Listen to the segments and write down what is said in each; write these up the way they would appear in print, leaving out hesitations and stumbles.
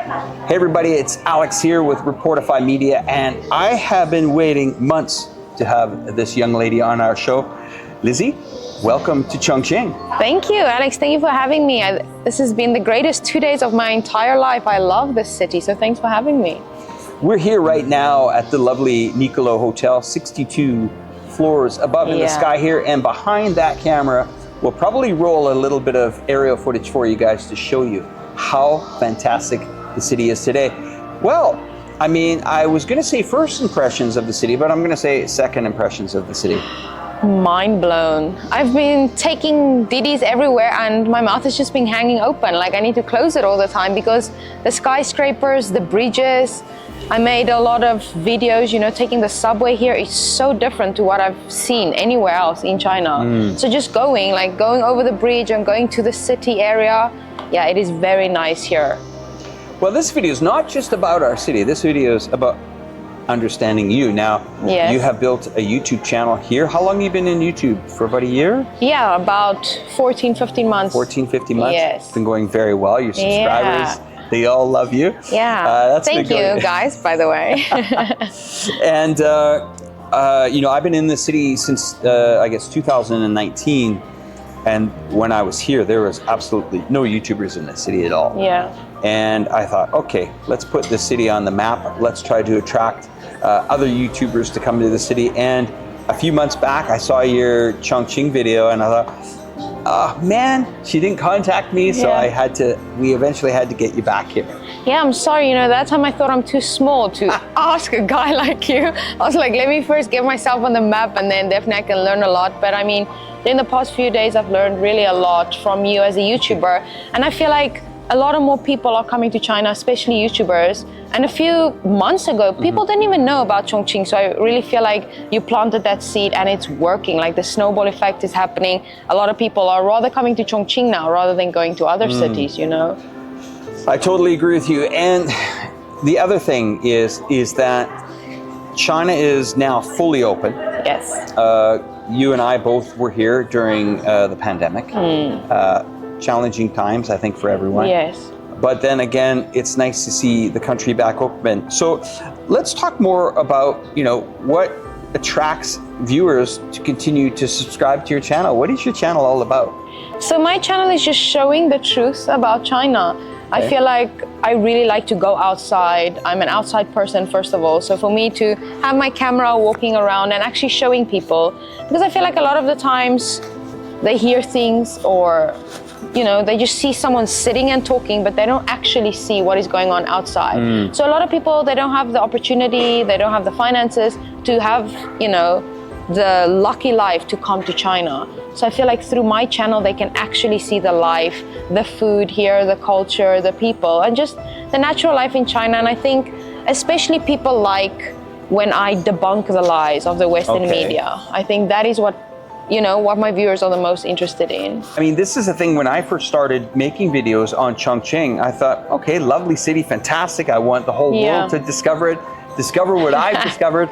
Hey everybody, it's Alex here with Reportify Media, and I have been waiting months to have this young lady on our show. Lizzie, welcome to Chongqing. Thank you, Alex. Thank you for having me. This has been the greatest 2 days of my entire life. I love this city, so thanks for having me. We're here right now at the lovely Nicolo Hotel, 62 floors above in the sky here, and behind that camera, we'll probably roll a little bit of aerial footage for you guys to show you how fantastic the city is today. Well, I mean, I was going to say first impressions of the city, but I'm going to say second impressions of the city. Mind blown. I've been taking DDs everywhere and my mouth has just been hanging open. Like I need to close it all the time because the skyscrapers, the bridges. I made a lot of videos, you know, taking the subway here. It's so different to what I've seen anywhere else in China. So just going over the bridge and going to the city area. Yeah, it is very nice here. Well, this video is not just about our city. This video is about understanding you. Now, you have built a YouTube channel here. How long have you been in YouTube? For about a year? Yeah, about 14, 15 months. 14, 15 months? Yes. It's been going very well. Your subscribers, they all love you. Yeah, thank you guys, by the way. And, you know, I've been in the city since, I guess, 2019. And when I was here, there was absolutely no YouTubers in the city at all. Yeah. And I thought, okay, let's put this city on the map. Let's try to attract other YouTubers to come to the city. And a few months back, I saw your Chongqing video and I thought, oh man, she didn't contact me. So we eventually had to get you back here. Yeah, I'm sorry, you know, that time I thought I'm too small to ask a guy like you. I was like, let me first get myself on the map and then definitely I can learn a lot. But I mean, in the past few days, I've learned really a lot from you as a YouTuber. And I feel like a lot of more people are coming to China, especially YouTubers. And a few months ago, people didn't even know about Chongqing. So I really feel like you planted that seed and it's working. Like the snowball effect is happening. A lot of people are rather coming to Chongqing now rather than going to other cities, you know? I totally agree with you. And the other thing is that China is now fully open. Yes. You and I both were here during the pandemic. Challenging times, I think, for everyone. Yes. But then again, it's nice to see the country back open. So let's talk more about, you know, what attracts viewers to continue to subscribe to your channel. What is your channel all about? So my channel is just showing the truth about China. I feel like I really like to go outside. I'm an outside person, first of all. So for me to have my camera walking around and actually showing people, because I feel like a lot of the times they hear things or, you know, they just see someone sitting and talking, but they don't actually see what is going on outside. So a lot of people, they don't have the opportunity, they don't have the finances to have, you know, the lucky life to come to China. So I feel like through my channel, they can actually see the life, the food here, the culture, the people, and just the natural life in China. And I think especially people like when I debunk the lies of the Western media. I think that is what, you know, what my viewers are the most interested in. I mean, this is the thing, when I first started making videos on Chongqing, I thought, okay, lovely city, fantastic. I want the whole world to discover it, discover what I've discovered.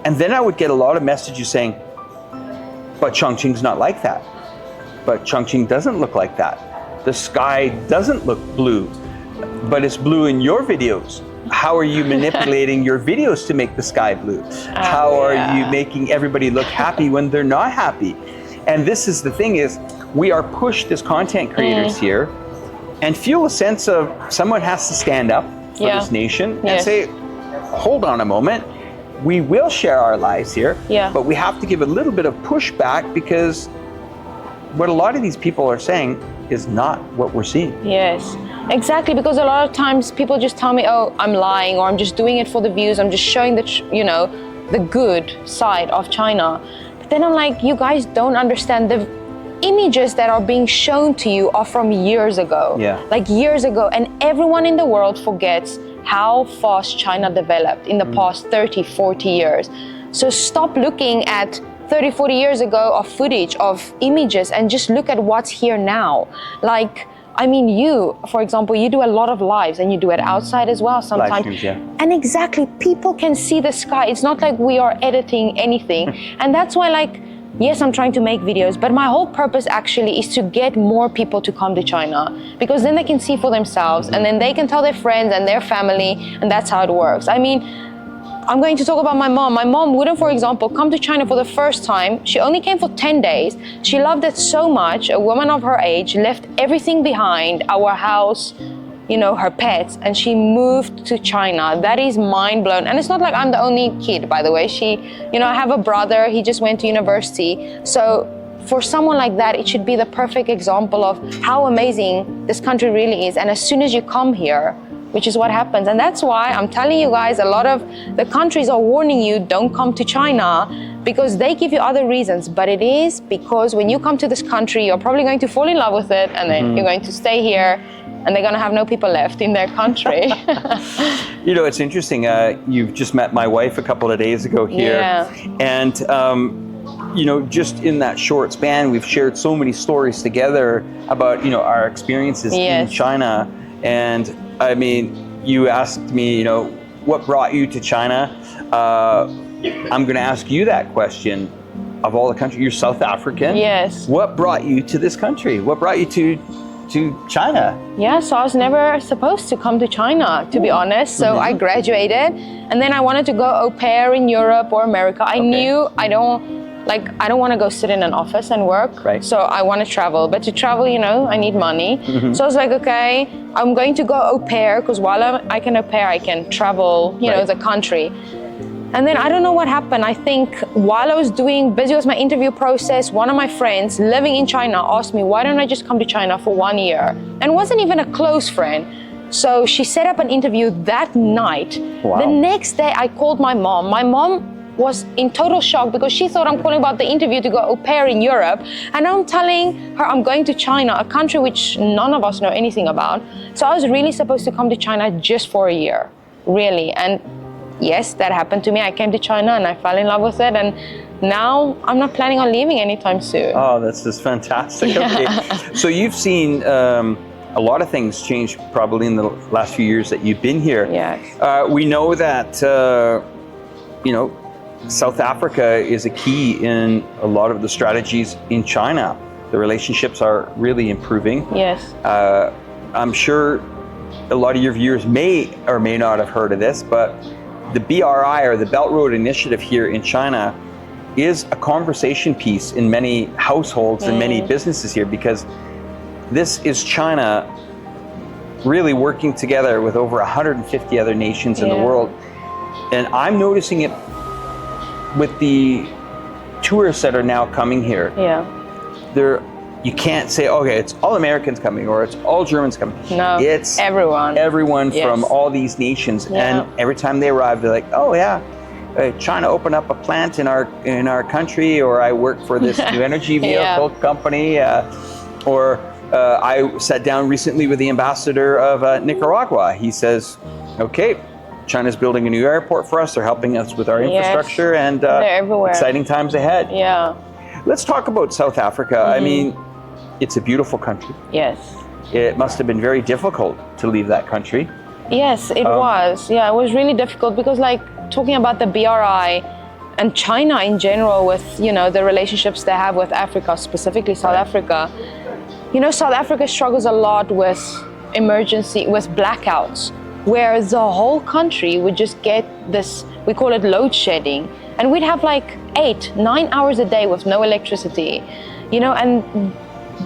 And then I would get a lot of messages saying, but Chongqing's not like that. But Chongqing doesn't look like that. The sky doesn't look blue, but it's blue in your videos. How are you manipulating your videos to make the sky blue? How are you making everybody look happy when they're not happy? And this is the thing is, we are pushed as content creators here and feel a sense of someone has to stand up for this nation and say, hold on a moment. We will share our lives here, but we have to give a little bit of pushback because what a lot of these people are saying is not what we're seeing. Yes, exactly, because a lot of times people just tell me, oh, I'm lying, or I'm just doing it for the views, I'm just showing the, you know, the good side of China. But then I'm like, you guys don't understand the images that are being shown to you are from years ago. Like years ago, and everyone in the world forgets how fast China developed in the past 30, 40 years. So stop looking at 30, 40 years ago of footage, of images, and just look at what's here now. Like, I mean, you, for example, you do a lot of lives and you do it outside as well sometimes. Live streams, And exactly, people can see the sky. It's not like we are editing anything. And that's why, like, yes, I'm trying to make videos, but my whole purpose actually is to get more people to come to China, because then they can see for themselves and then they can tell their friends and their family, and that's how it works. I mean, I'm going to talk about my mom. My mom wouldn't, for example, come to China for the first time. She only came for 10 days. She loved it so much. A woman of her age left everything behind, our house, you know, her pets, and she moved to China. That is mind blown. And it's not like I'm the only kid, by the way. You know, I have a brother, he just went to university. So for someone like that, it should be the perfect example of how amazing this country really is. And as soon as you come here, which is what happens. And that's why I'm telling you guys, a lot of the countries are warning you, don't come to China, because they give you other reasons. But it is because when you come to this country, you're probably going to fall in love with it, and then you're going to stay here, and they're going to have no people left in their country. You know, it's interesting. You've just met my wife a couple of days ago here. Yeah. And, you know, just in that short span, we've shared so many stories together about, you know, our experiences in China. And I mean, you asked me, you know, what brought you to China? I'm going to ask you that question. Of all the countries, you're South African. Yes. What brought you to this country? What brought you to China? Yeah, so I was never supposed to come to China, to be honest. So I graduated, and then I wanted to go au pair in Europe or America. I knew I don't want to go sit in an office and work. Right. So I want to travel, but to travel, you know, I need money. So I was like, okay, I'm going to go au pair, because while I can au pair, I can travel, you know, the country. And then I don't know what happened. I think while I was busy with my interview process, one of my friends living in China asked me, why don't I just come to China for 1 year? And it wasn't even a close friend. So she set up an interview that night. Wow. The next day I called my mom. My mom was in total shock, because she thought I'm calling about the interview to go au pair in Europe. And I'm telling her I'm going to China, a country which none of us know anything about. So I was really supposed to come to China just for a year, really. And yes, that happened to me. I came to China and I fell in love with it. And now I'm not planning on leaving anytime soon. Oh, that's just fantastic. Okay. So you've seen a lot of things change probably in the last few years that you've been here. Yes. We know that, you know, South Africa is a key in a lot of the strategies in China. The relationships are really improving. Yes. I'm sure a lot of your viewers may or may not have heard of this, but the BRI, or the Belt Road Initiative here in China, is a conversation piece in many households and many businesses here, because this is China really working together with over 150 other nations in the world. And I'm noticing it with the tourists that are now coming here. You can't say, okay, it's all Americans coming or it's all Germans coming. No, it's everyone from all these nations. And every time they arrive, they're like, oh yeah, China opened up a plant in our country, or I work for this new energy vehicle company, or I sat down recently with the ambassador of Nicaragua. He says, okay, China's building a new airport for us. They're helping us with our infrastructure, and exciting times ahead. Yeah. Let's talk about South Africa. I mean, it's a beautiful country. Yes. It must have been very difficult to leave that country. Yes, it was. Yeah, it was really difficult, because like talking about the BRI and China in general, with, you know, the relationships they have with Africa, specifically South Africa. You know, South Africa struggles a lot with with blackouts, where the whole country would just get this, we call it load shedding, and we'd have like 8-9 hours a day with no electricity, you know, and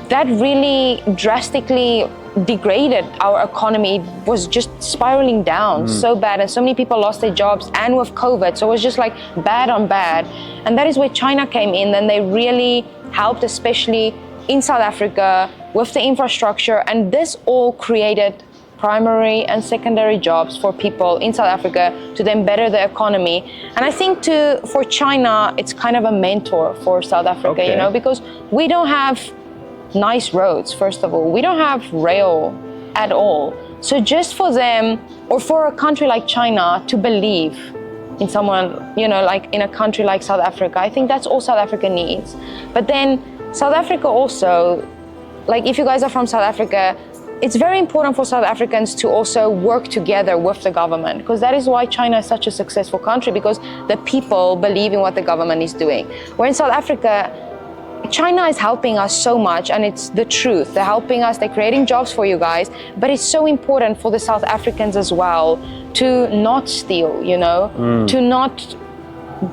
that really drastically degraded our economy. It was just spiraling down so bad, and so many people lost their jobs, and with COVID, so it was just like bad on bad. And that is where China came in, and they really helped, especially in South Africa, with the infrastructure, and this all created primary and secondary jobs for people in South Africa to then better the economy. And I think for China, it's kind of a mentor for South Africa, you know, because we don't have nice roads, first of all. We don't have rail at all. So just for them, or for a country like China to believe in someone, you know, like in a country like South Africa, I think that's all South Africa needs. But then South Africa also, like if you guys are from South Africa, it's very important for South Africans to also work together with the government, because that is why China is such a successful country, because the people believe in what the government is doing. Where in South Africa, China is helping us so much, and it's the truth. They're helping us, they're creating jobs for you guys, but it's so important for the South Africans as well to not steal, you know, to not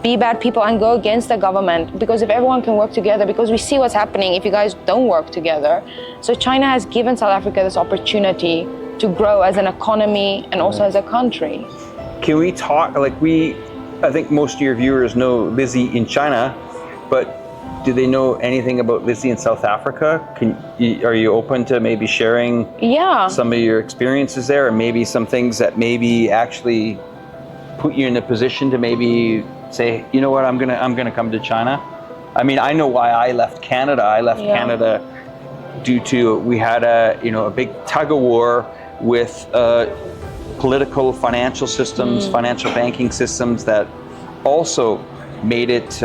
be bad people and go against the government, because if everyone can work together, because we see what's happening if you guys don't work together. So China has given South Africa this opportunity to grow as an economy and also as a country. Can we talk, like I think most of your viewers know Lizzie in China, but do they know anything about Lizzie in South Africa? Are you open to maybe sharing some of your experiences there, and maybe some things that maybe actually put you in a position to maybe say, you know what, I'm gonna come to China? I mean, I know why I left Canada. I left Canada due to, we had a big tug of war with political financial systems, financial banking systems that also made it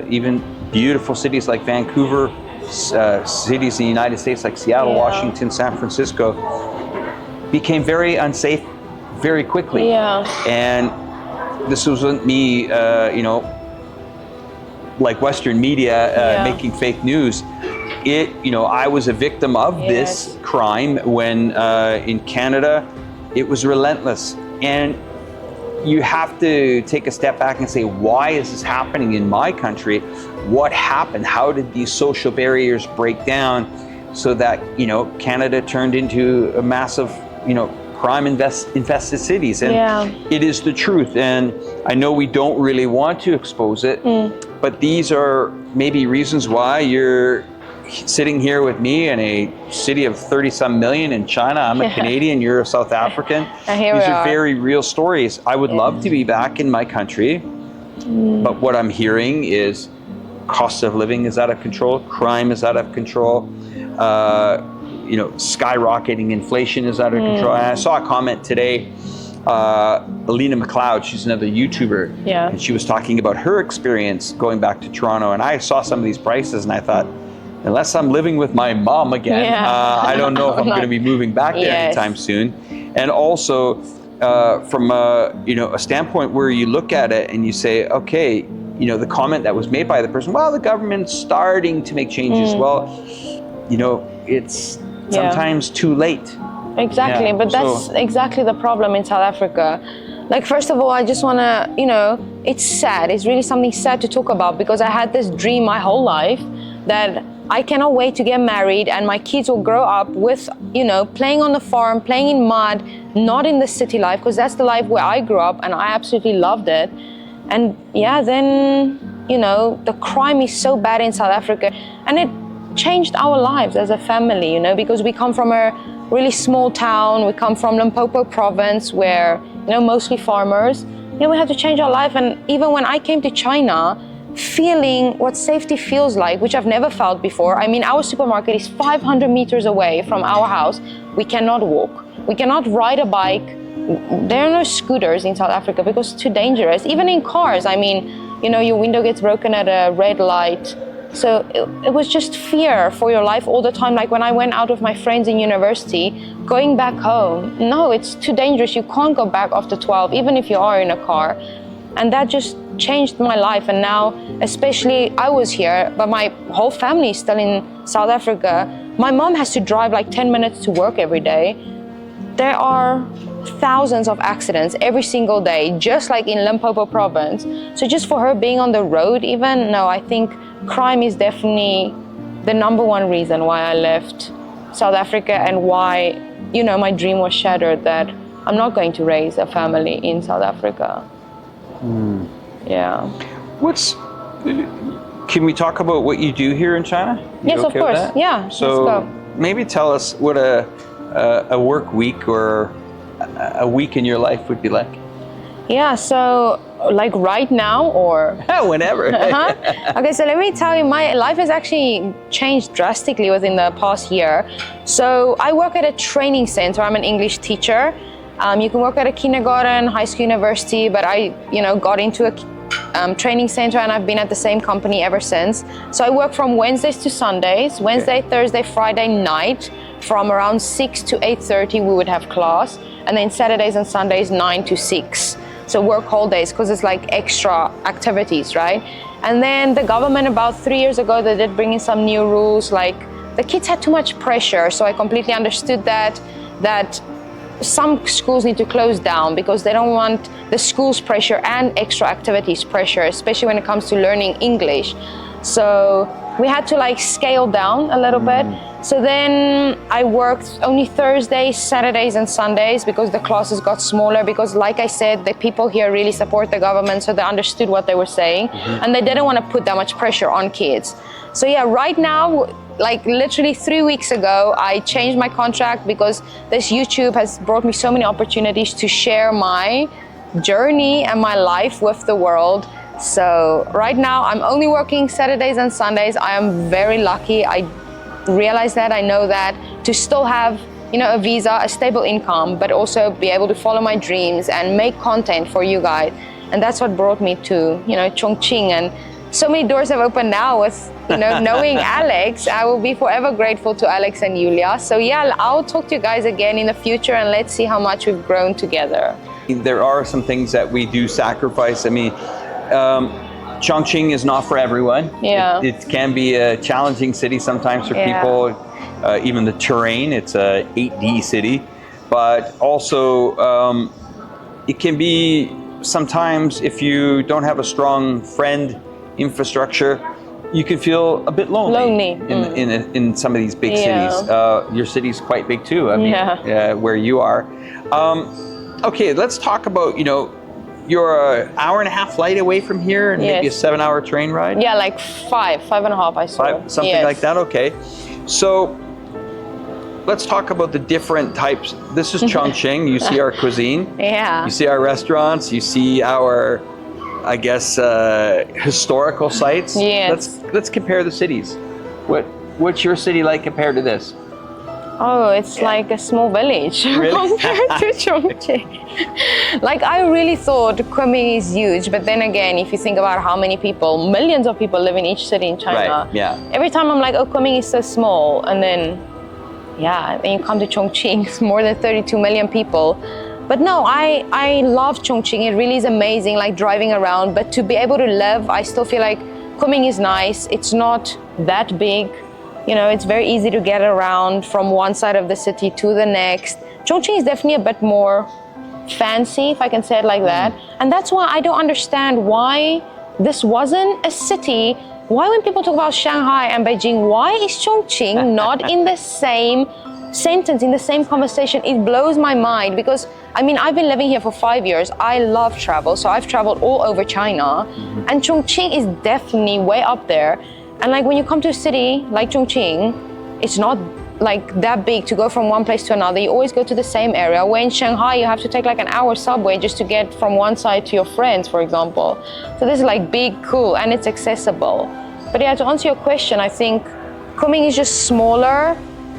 even beautiful cities like Vancouver, cities in the United States like Seattle, Washington, San Francisco became very unsafe very quickly. And this wasn't me, like Western media making fake news. I was a victim of this crime when in Canada, it was relentless. And you have to take a step back and say, why is this happening in my country? What happened? How did these social barriers break down so that, Canada turned into a massive, crime infested cities? And it is the truth. And I know we don't really want to expose it, but these are maybe reasons why you're sitting here with me in a city of 30-some million in China. I'm a Canadian, you're a South African. These are very real stories. I would love to be back in my country, but what I'm hearing is cost of living is out of control, crime is out of control, skyrocketing inflation is out of control. And I saw a comment today, Alina McLeod, she's another YouTuber, and she was talking about her experience going back to Toronto, and I saw some of these prices and I thought, unless I'm living with my mom again, I don't know if I'm going to be moving back there anytime soon. And also, from a standpoint where you look at it and you say, okay, the comment that was made by the person, well, the government's starting to make changes. Well, it's sometimes too late. Exactly, but that's exactly the problem in South Africa. Like, first of all, I just want to, it's sad. It's really something sad to talk about, because I had this dream my whole life that I cannot wait to get married and my kids will grow up with, playing on the farm, playing in mud, not in the city life, because that's the life where I grew up and I absolutely loved it. And then, the crime is so bad in South Africa, and it changed our lives as a family, because we come from a really small town. We come from Limpopo province where, mostly farmers. We had to change our life. And even when I came to China, feeling what safety feels like, which I've never felt before. I mean, our supermarket is 500 meters away from our house. We cannot walk. We cannot ride a bike. There are no scooters in South Africa because it's too dangerous. Even in cars, I mean, your window gets broken at a red light. So it was just fear for your life all the time. Like when I went out with my friends in university, going back home, no, it's too dangerous. You can't go back after 12, even if you are in a car. And that just changed my life. And now, especially, I was here, but my whole family is still in South Africa. My mom has to drive like 10 minutes to work every day. There are thousands of accidents every single day, just like in Limpopo province. So just for her being on the road even, no, I think crime is definitely the number one reason why I left South Africa and why, my dream was shattered that I'm not going to raise a family in South Africa. Yeah. Can we talk about what you do here in China? Yes, of course. Yeah. So let's go. Maybe tell us what a work week or a week in your life would be like. Yeah. So like right now or whenever. Okay. So let me tell you, my life has actually changed drastically within the past year. So I work at a training center. I'm an English teacher. You can work at a kindergarten, high school, university, but I, got into a training center and I've been at the same company ever since. So I work from Wednesdays to Sundays, Wednesday, Thursday, Friday night, from around 6 to 8:30 we would have class, and then Saturdays and Sundays 9 to 6. So work whole days because it's like extra activities, right? And then the government about 3 years ago, they did bring in some new rules, like the kids had too much pressure. So I completely understood that some schools need to close down because they don't want the school's pressure and extra activities pressure, especially when it comes to learning English. So we had to like scale down a little bit. So then I worked only Thursdays, Saturdays and Sundays because the classes got smaller, because like I said, the people here really support the government, so they understood what they were saying and they didn't want to put that much pressure on kids. So yeah, right now, like literally 3 weeks ago, I changed my contract because this YouTube has brought me so many opportunities to share my journey and my life with the world. So right now I'm only working Saturdays and Sundays. I am very lucky. I realize that, I know that, to still have, you know, a visa, a stable income, but also be able to follow my dreams and make content for you guys. And that's what brought me to, you know, Chongqing. And so many doors have opened now with, you know, knowing Alex. I will be forever grateful to Alex and Julia. So yeah, I'll talk to you guys again in the future and let's see how much we've grown together. There are some things that we do sacrifice. I mean, Chongqing is not for everyone. Yeah. It can be a challenging city sometimes for people, even the terrain. It's a 8D city, but also it can be sometimes, if you don't have a strong friend infrastructure, you can feel a bit lonely. In some of these big cities. Your city's quite big too. I mean, where you are. Okay, let's talk about, you know, you're an hour and a half flight away from here and maybe a 7-hour train ride? Yeah, like five and a half, I saw. Something like that, okay. So let's talk about the different types. This is Chongqing. You see our cuisine. You see our restaurants. You see our, I guess, historical sites. Let's compare the cities. What's your city like compared to this? Oh, it's like a small village compared to Chongqing. Like, I really thought Kunming is huge, but then again, if you think about how many people, millions of people live in each city in China. Every time I'm like, oh, Kunming is so small, and then, then you come to Chongqing, it's more than 32 million people. But no, I love Chongqing. It really is amazing, like driving around. But to be able to live, I still feel like Kunming is nice. It's not that big. You know, it's very easy to get around from one side of the city to the next. Chongqing is definitely a bit more fancy, if I can say it like that. And that's why I don't understand why this wasn't a city. Why, when people talk about Shanghai and Beijing, why is Chongqing not in the same sentence, in the same conversation? It blows my mind because, I mean, I've been living here for 5 years. I love travel, so I've traveled all over China. And Chongqing is definitely way up there. And like when you come to a city like Chongqing, it's not like that big to go from one place to another. You always go to the same area. Where in Shanghai, you have to take like an hour subway just to get from one side to your friends, for example. So this is like big, cool, and it's accessible. But yeah, to answer your question, I think Kunming is just smaller.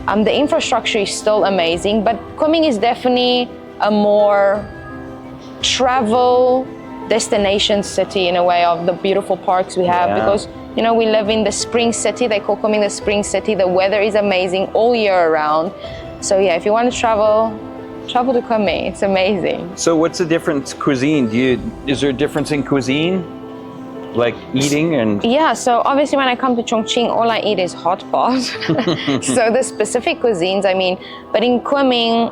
The infrastructure is still amazing, but Kunming is definitely a more travel destination city in a way of the beautiful parks we have because, you know, we live in the spring city. They call Kunming the spring city. The weather is amazing all year around. So yeah, if you want to travel to Kunming. It's amazing. So what's the difference cuisine? Is there a difference in cuisine? Like eating and... Yeah, so obviously when I come to Chongqing, all I eat is hot pot. So the specific cuisines, I mean, but in Kunming,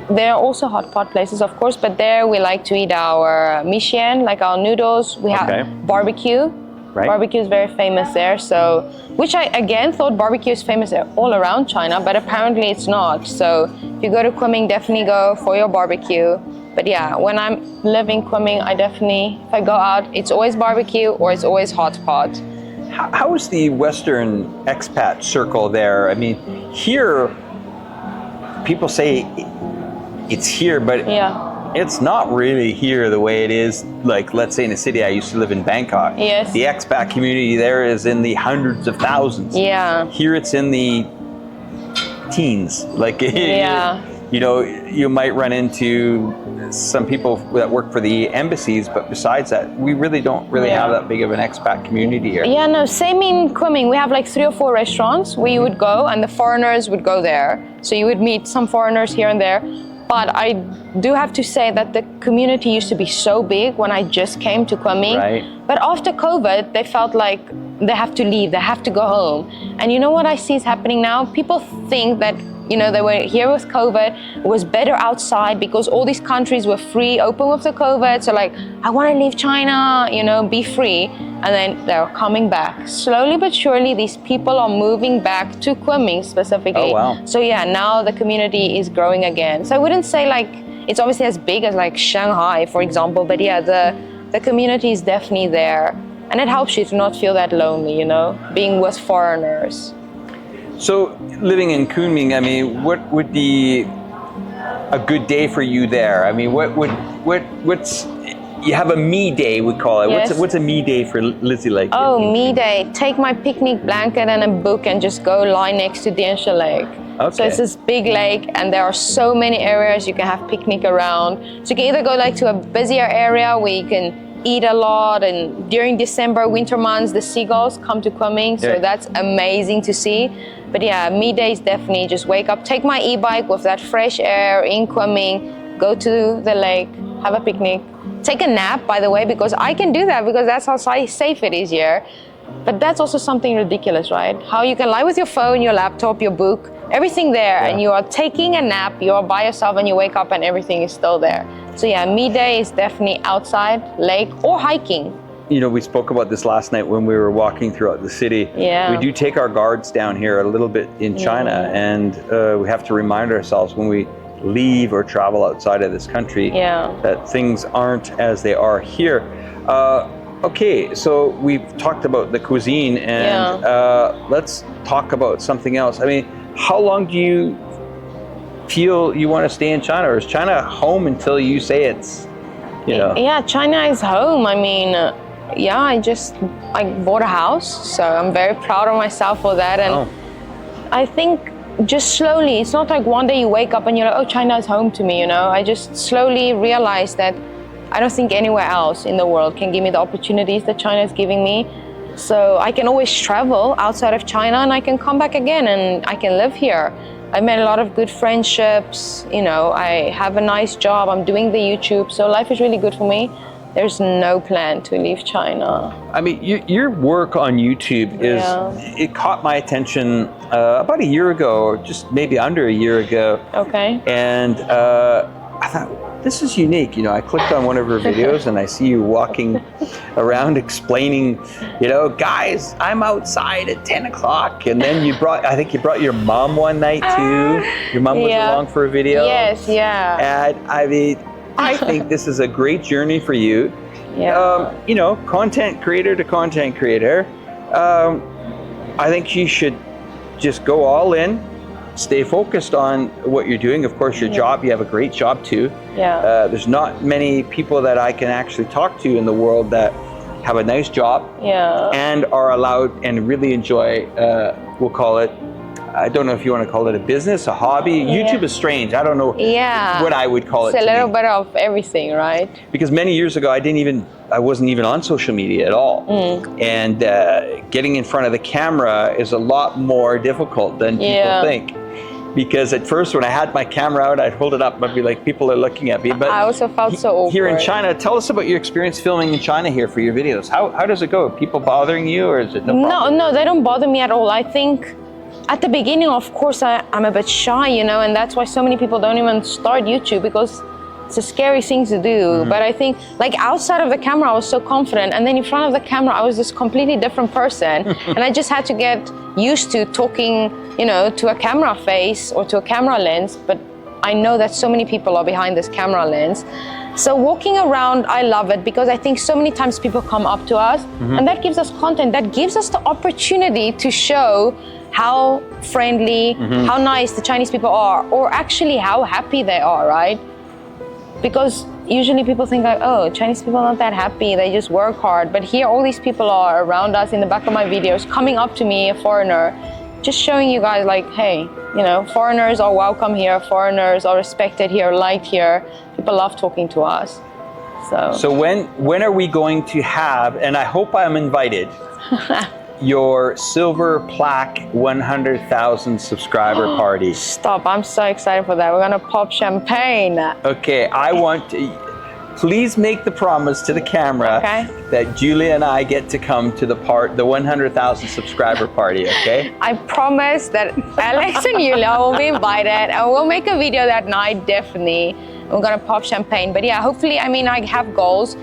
there are also hot pot places, of course, but there we like to eat our mixian, like our noodles. We have barbecue. Right. Barbecue is very famous there, so, which I again thought barbecue is famous all around China, but apparently it's not. So if you go to Kunming, definitely go for your barbecue. But yeah, when I'm living Kunming, I definitely, if I go out, it's always barbecue or it's always hot pot. How is the Western expat circle there? I mean, here, people say it's here, but it's not really here the way it is, like, let's say in a city I used to live in Bangkok. Yes. The expat community there is in the hundreds of thousands. Yeah. Here it's in the teens. Like, you know, you might run into some people that work for the embassies, but besides that, we really don't have that big of an expat community here. Yeah, no, same in Kunming. We have like 3 or 4 restaurants where you would go and the foreigners would go there. So you would meet some foreigners here and there. But I do have to say that the community used to be so big when I just came to Cuisine. Right. But after COVID, they felt like they have to leave, they have to go home. And you know what I see is happening now? People think that, you know, they were here with COVID, it was better outside because all these countries were free, open with the COVID. So like, I want to leave China, you know, be free. And then they're coming back. Slowly but surely, these people are moving back to Cuisine specifically. Oh, wow. So yeah, now the community is growing again. So I wouldn't say like, it's obviously as big as like Shanghai, for example, but yeah, the community is definitely there. And it helps you to not feel that lonely, you know, being with foreigners. So living in Kunming, I mean, what would be a good day for you there? I mean, what's you have a me day, we call it. Yes. What's a me day for Lizzie like you? Oh, me day. Take my picnic blanket and a book and just go lie next to Diensha Lake. Okay. So it's this big lake and there are so many areas you can have picnic around. So you can either go like to a busier area where you can eat a lot, and during December, winter months, the seagulls come to Cuisine, so that's amazing to see. But yeah, me days definitely just wake up, take my e-bike with that fresh air in Cuisine, go to the lake, have a picnic, take a nap, by the way, because I can do that because that's how safe it is here. But that's also something ridiculous, right? How you can lie with your phone, your laptop, your book, everything there, and you are taking a nap, you are by yourself, and you wake up and everything is still there. So yeah, me day is definitely outside, lake, or hiking. You know, we spoke about this last night when we were walking throughout the city. Yeah. We do take our guards down here a little bit in China, and we have to remind ourselves when we leave or travel outside of this country that things aren't as they are here. Okay, so we've talked about the cuisine, and let's talk about something else. I mean, how long do you feel you want to stay in China, or is China home until you say it's, you know? Yeah, China is home. I mean, I bought a house, so I'm very proud of myself for that. And I think just slowly, it's not like one day you wake up and you're like, oh, China is home to me, you know? I just slowly realized that I don't think anywhere else in the world can give me the opportunities that China is giving me. So I can always travel outside of China and I can come back again and I can live here. I made a lot of good friendships, you know, I have a nice job, I'm doing the YouTube, so life is really good for me. There's no plan to leave China. I mean, your work on YouTube is, it caught my attention about a year ago, or just maybe under a year ago. Okay. And I thought, this is unique. You know, I clicked on one of her videos and I see you walking around explaining, you know, guys, I'm outside at 10 o'clock. And then I think you brought your mom one night too. Your mom was along for a video. Yes, yeah. And I mean, I think this is a great journey for you. Yeah. You know, content creator to content creator. I think you should just go all in. Stay focused on what you're doing. Of course, your job, you have a great job too. Yeah. There's not many people that I can actually talk to in the world that have a nice job and are allowed and really enjoy, we'll call it, I don't know if you want to call it a business, a hobby. YouTube is strange. I don't know what I would call it. It's a little bit of everything, right? Because many years ago, I wasn't even on social media at all. And getting in front of the camera is a lot more difficult than people think. Because at first, when I had my camera out, I'd hold it up, I'd be like, people are looking at me. But I also felt so awkward. Here in China, tell us about your experience filming in China here for your videos. How does it go? Are people bothering you, or is it no problem? No, they don't bother me at all. I think at the beginning, of course, I'm a bit shy, you know, and that's why so many people don't even start YouTube, because it's a scary thing to do. But I think, like, outside of the camera, I was so confident, and then in front of the camera, I was this completely different person. And I just had to get used to talking, you know, to a camera face or to a camera lens. But I know that so many people are behind this camera lens. So walking around, I love it, because I think so many times people come up to us, and that gives us content, that gives us the opportunity to show how friendly, how nice the Chinese people are, or actually how happy they are, right? Because usually people think like, oh, Chinese people are not that happy, they just work hard. But here, all these people are around us in the back of my videos, coming up to me, a foreigner, just showing you guys like, hey, you know, foreigners are welcome here, foreigners are respected here, liked here. People love talking to us. So when are we going to have, and I hope I'm invited, your silver plaque 100,000 subscriber party. Stop, I'm so excited for that. We're gonna pop champagne. Okay, I want to, please make the promise to the camera that Julia and I get to come to the 100,000 subscriber party, okay? I promise that Alex and Julia will be invited and we'll make a video that night, definitely. We're gonna pop champagne. But yeah, hopefully, I mean, I have goals.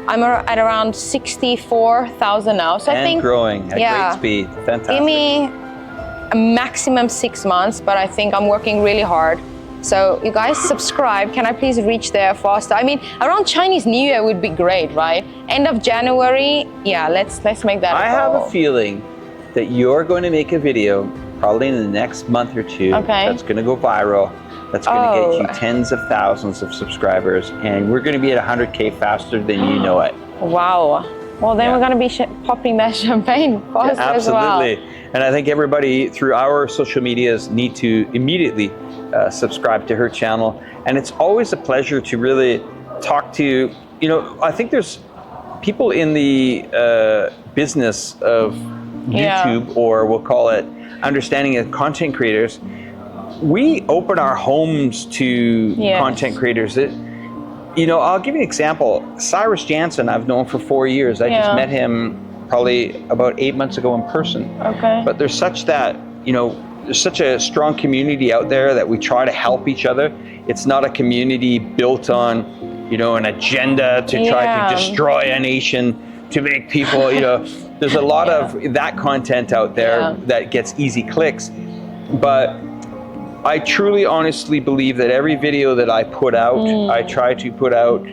I'm at around 64,000 now. So I think growing at great speed. Fantastic. Give me a maximum 6 months, but I think I'm working really hard. So you guys subscribe. Can I please reach there faster? I mean, around Chinese New Year would be great, right? End of January. Yeah, let's make that. I have a feeling that you're going to make a video probably in the next month or two. That's going to go viral. That's going to get you tens of thousands of subscribers, and we're going to be at 100K faster than you know it. Wow. Well, then we're going to be popping that champagne fast as well. Absolutely. And I think everybody through our social medias need to immediately subscribe to her channel. And it's always a pleasure to really talk to, you know, I think there's people in the business of YouTube, or we'll call it understanding of content creators. We open our homes to content creators. You know, I'll give you an example. Cyrus Jansen, I've known for 4 years. I just met him probably about 8 months ago in person. But there's such that, you know, there's such a strong community out there that we try to help each other. It's not a community built on, you know, an agenda to try to destroy a nation, to make people, you know, there's a lot of that content out there that gets easy clicks. But I truly, honestly believe that every video that I put out, I try to put out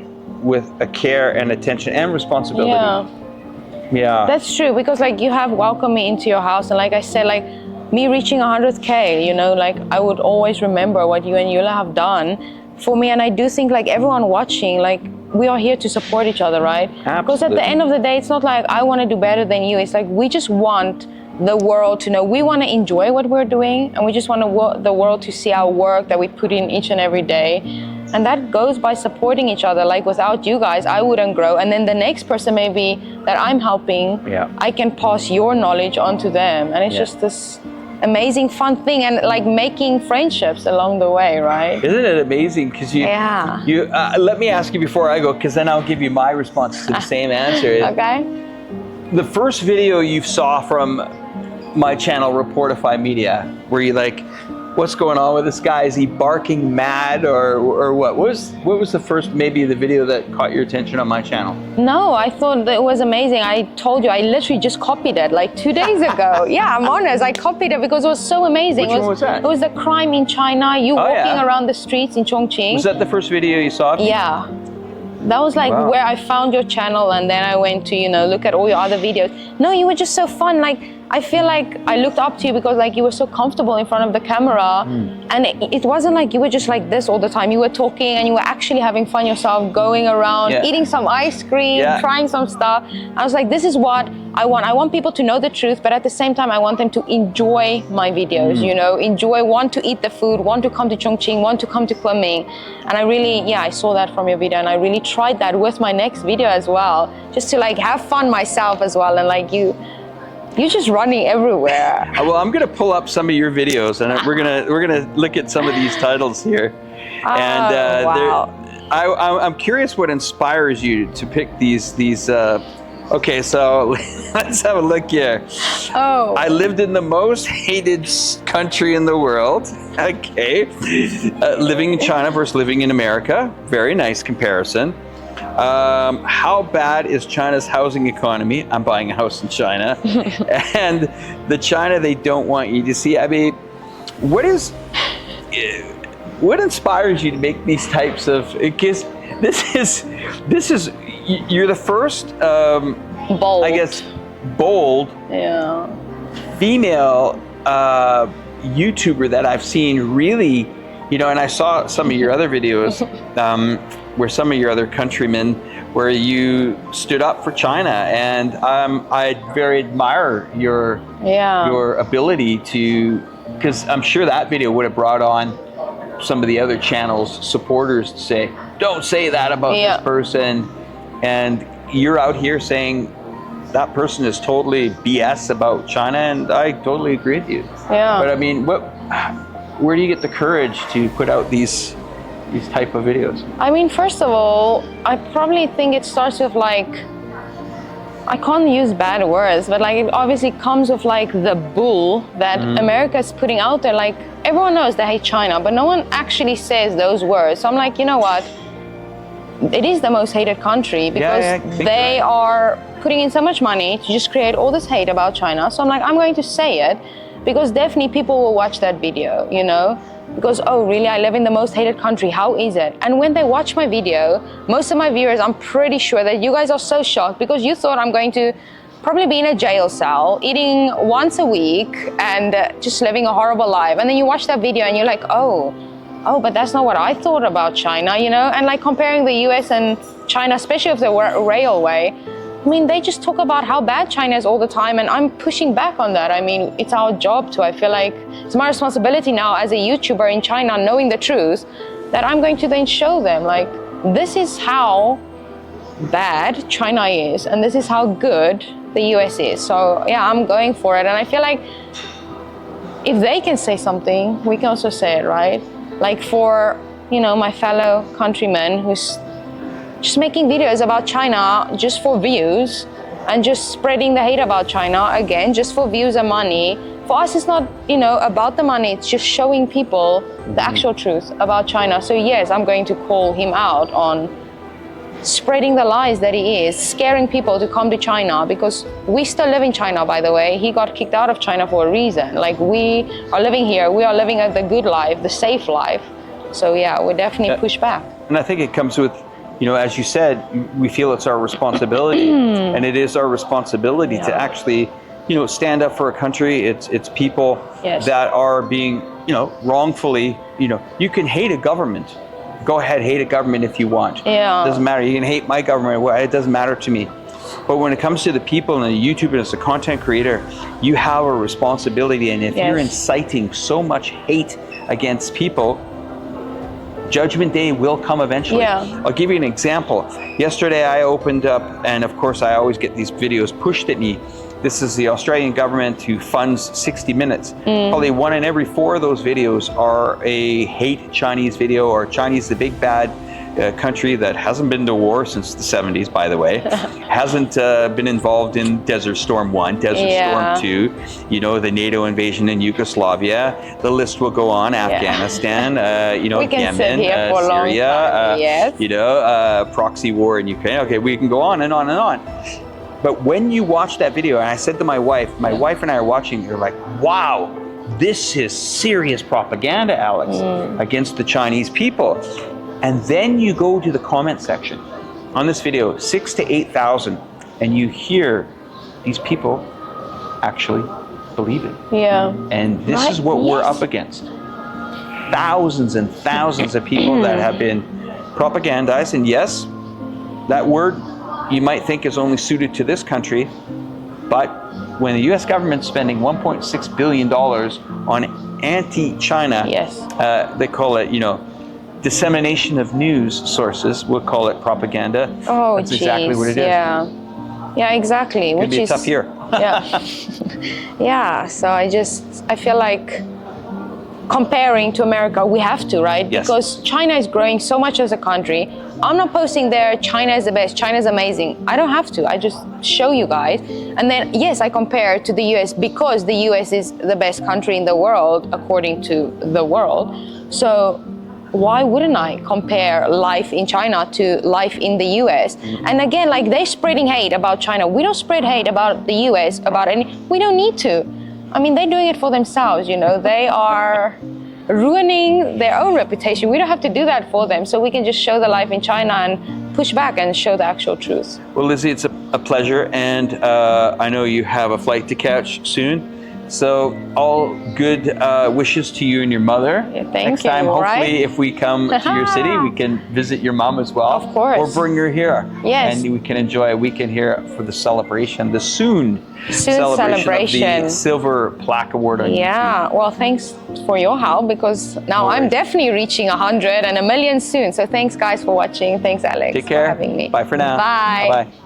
with a care and attention and responsibility. Yeah. That's true, because like you have welcomed me into your house, and like I said, like me reaching 100K, you know, like I would always remember what you and Yula have done for me. And I do think like everyone watching, like we are here to support each other, right? Absolutely. Because at the end of the day, it's not like I want to do better than you. It's like we just want the world to know we want to enjoy what we're doing, and we just want the world to see our work that we put in each and every day. And that goes by supporting each other. Like without you guys, I wouldn't grow. And then the next person maybe that I'm helping, I can pass your knowledge on to them. And it's just this amazing fun thing, and like making friendships along the way, right? Isn't it amazing? Because you let me ask you before I go, because then I'll give you my response to the same answer. The first video you saw from my channel, Reportify Media, where you like, what's going on with this guy? Is he barking mad or what? What was the first, maybe the video that caught your attention on my channel? No, I thought that it was amazing. I told you, I literally just copied it like 2 days ago. Yeah, I'm honest. I copied it because it was so amazing. Which one was that? It was the crime in China. You walking around the streets in Chongqing. Was that the first video you saw? Yeah. That was like where I found your channel, and then I went to, you know, look at all your other videos. No, you were just so fun. Like, I feel like I looked up to you because like you were so comfortable in front of the camera, and it wasn't like you were just like this all the time. You were talking and you were actually having fun yourself, going around, eating some ice cream, trying some stuff. I was like, this is what I want. I want people to know the truth, but at the same time, I want them to enjoy my videos, you know, want to eat the food, want to come to Chongqing, want to come to Kunming. And I really, I saw that from your video, and I really tried that with my next video as well, just to like have fun myself as well. And like you're just running everywhere. Well, I'm gonna pull up some of your videos, and we're gonna look at some of these titles here. And I'm curious what inspires you to pick these. Okay, so let's have a look here. I lived in the most hated country in the world. Okay, living in China versus living in America. Very nice comparison. How bad is China's housing economy? I'm buying a house in China. And the China they don't want you to see. I mean, what inspires you to make these types of, because this is you're the first bold, I guess, bold female YouTuber that I've seen really, you know, and I saw some of your other videos where some of your other countrymen, where you stood up for China, and I very admire your ability to, because I'm sure that video would have brought on some of the other channels' supporters to say, don't say that about this person, and you're out here saying, that person is totally BS about China, and I totally agree with you. Yeah. But I mean, where do you get the courage to put out these type of videos? I mean, first of all, I probably think it starts with like, I can't use bad words, but like it obviously comes with like the bull that America is putting out there. Like everyone knows they hate China, but no one actually says those words. So I'm like, you know what? It is the most hated country because they are putting in so much money to just create all this hate about China. So I'm like, I'm going to say it because definitely people will watch that video, you know? Because, oh, really, I live in the most hated country, how is it? And when they watch my video, most of my viewers, I'm pretty sure that you guys are so shocked because you thought I'm going to probably be in a jail cell, eating once a week and just living a horrible life. And then you watch that video and you're like, oh, but that's not what I thought about China, you know? And like comparing the US and China, especially with the railway, I mean, they just talk about how bad China is all the time, and I'm pushing back on that. I mean, it's our job to. I feel like it's my responsibility now as a YouTuber in China, knowing the truth, that I'm going to then show them, like, this is how bad China is, and this is how good the US is. So, yeah, I'm going for it. And I feel like if they can say something, we can also say it, right? Like for, you know, my fellow countrymen who's just making videos about China just for views and just spreading the hate about China, again, just for views and money. For us, it's not, you know, about the money, it's just showing people the actual truth about China. So yes, I'm going to call him out on spreading the lies that he is, scaring people to come to China, because we still live in China, by the way. He got kicked out of China for a reason. Like, we are living here, we are living the good life, the safe life. So yeah, we definitely push back. And I think it comes with, you know, as you said, we feel it's our responsibility, and it is our responsibility to actually, you know, stand up for a country. It's people that are being, you know, wrongfully, you know, you can hate a government. Go ahead, hate a government if you want. Yeah. It doesn't matter. You can hate my government. It doesn't matter to me. But when it comes to the people and the YouTuber and as a content creator, you have a responsibility. And if you're inciting so much hate against people, Judgment Day will come eventually. Yeah. I'll give you an example. Yesterday I opened up, and of course I always get these videos pushed at me. This is the Australian government who funds 60 Minutes. Probably 1 in every 4 of those videos are a hate Chinese video, or Chinese the big bad country that hasn't been to war since the 70s, by the way. Hasn't been involved in Desert Storm 1, Desert Storm 2, you know, the NATO invasion in Yugoslavia. The list will go on. Afghanistan, you know, Yemen, Syria, you know, proxy war in Ukraine. Okay, we can go on and on and on. But when you watch that video, and I said to my wife and I are watching, you're like, wow, this is serious propaganda, Alex, against the Chinese people. And then you go to the comment section on this video, 6,000 to 8,000, and you hear these people actually believe it. Yeah. And this is what we're up against. Thousands and thousands of people that have been propagandized. And yes, that word you might think is only suited to this country, but when the US government's spending $1.6 billion on anti-China, they call it, you know, dissemination of news sources, we'll call it propaganda. Oh, that's exactly what it is. Yeah, exactly. It's gonna be a tough year. Yeah, so I feel like comparing to America, we have to, right? Yes. Because China is growing so much as a country. I'm not posting there, China is the best, China is amazing. I don't have to, I just show you guys. And then, yes, I compare to the US because the US is the best country in the world, according to the world. So why wouldn't I compare life in China to life in the US? And again, like, they're spreading hate about China. We don't spread hate about the US, we don't need to. I mean, they're doing it for themselves, you know. They are ruining their own reputation. We don't have to do that for them. So we can just show the life in China and push back and show the actual truth. Well, Lizzie, it's a pleasure. And I know you have a flight to catch soon. So all good wishes to you and your mother. Thank you. Hopefully, right? if we come to your city, we can visit your mom as well. Of course. Or bring her here. Yes. And we can enjoy a weekend here for the celebration, the soon celebration of the Silver Plaque Award on YouTube. Well, thanks for your help, because now I'm definitely reaching 100 and 1 million soon. So thanks, guys, for watching. Thanks, Alex, Take care. for having me. Bye for now. Bye. Bye-bye.